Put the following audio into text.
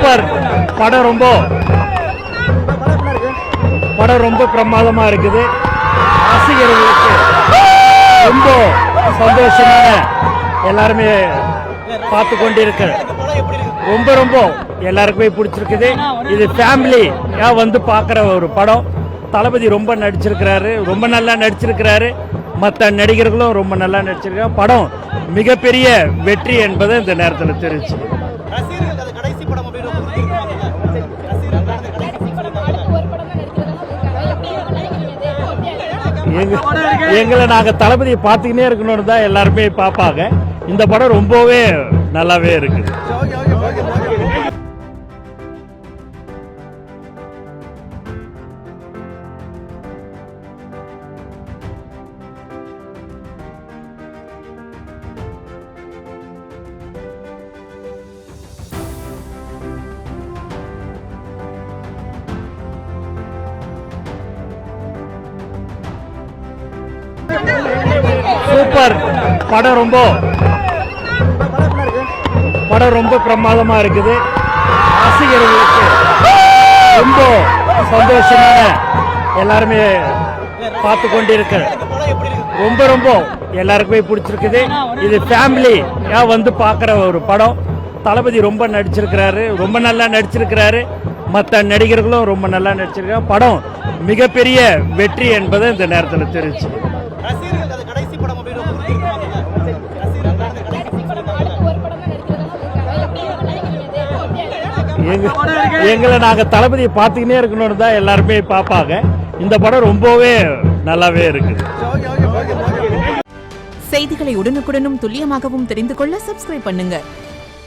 Super. படம் ரொம்ப பிரமாதமா இருக்குது. ரசிகர்களுக்கு ரொம்ப சந்தோஷமான எல்லாருமே பார்த்து கொண்டிருக்க ரொம்ப எல்லாருக்குமே பிடிச்சிருக்குது. இது ஃபேமிலியா வந்து பார்க்குற ஒரு படம். தளபதி ரொம்ப நடிச்சிருக்கிறாரு, ரொம்ப நல்லா நடிச்சிருக்கிறாரு. மற்ற நடிகர்களும் ரொம்ப நல்லா நடிச்சிருக்காங்க. படம் மிகப்பெரிய வெற்றி என்பதை இந்த நேரத்தில் தெரிஞ்சு எங்களை நாங்கள் தளபதியை பார்த்துக்கினே இருக்கணும்னு தான் எல்லாருமே பார்ப்பாங்க. இந்த படம் ரொம்பவே நல்லாவே இருக்குது. சூப்பர். படம் ரொம்ப பிரமாதமா இருக்குது. ரசிகர்களுக்கு ரொம்ப சந்தோஷமான எல்லாருமே பார்த்து கொண்டிருக்க ரொம்ப எல்லாருக்குமே பிடிச்சிருக்குது. இது ஃபேமிலியா வந்து பார்க்குற ஒரு படம். தளபதி ரொம்ப நடிச்சிருக்கிறாரு, ரொம்ப நல்லா நடிச்சிருக்கிறாரு. மற்ற நடிகர்களும் ரொம்ப நல்லா நடிச்சிருக்காங்க. படம் மிகப்பெரிய வெற்றி என்பதை இந்த நேரத்தில் தெரிஞ்சு எங்களை நாங்கள் தளபதியை பார்த்துக்கினே இருக்கணும்னு தான் எல்லாருமே பார்ப்பாங்க. இந்த படம் ரொம்பவே நல்லாவே இருக்குது. செய்திகளை உடனுக்குடனும் துல்லியமாகவும் தெரிந்து கொள்ள சப்ஸ்கிரைப் பண்ணுங்க.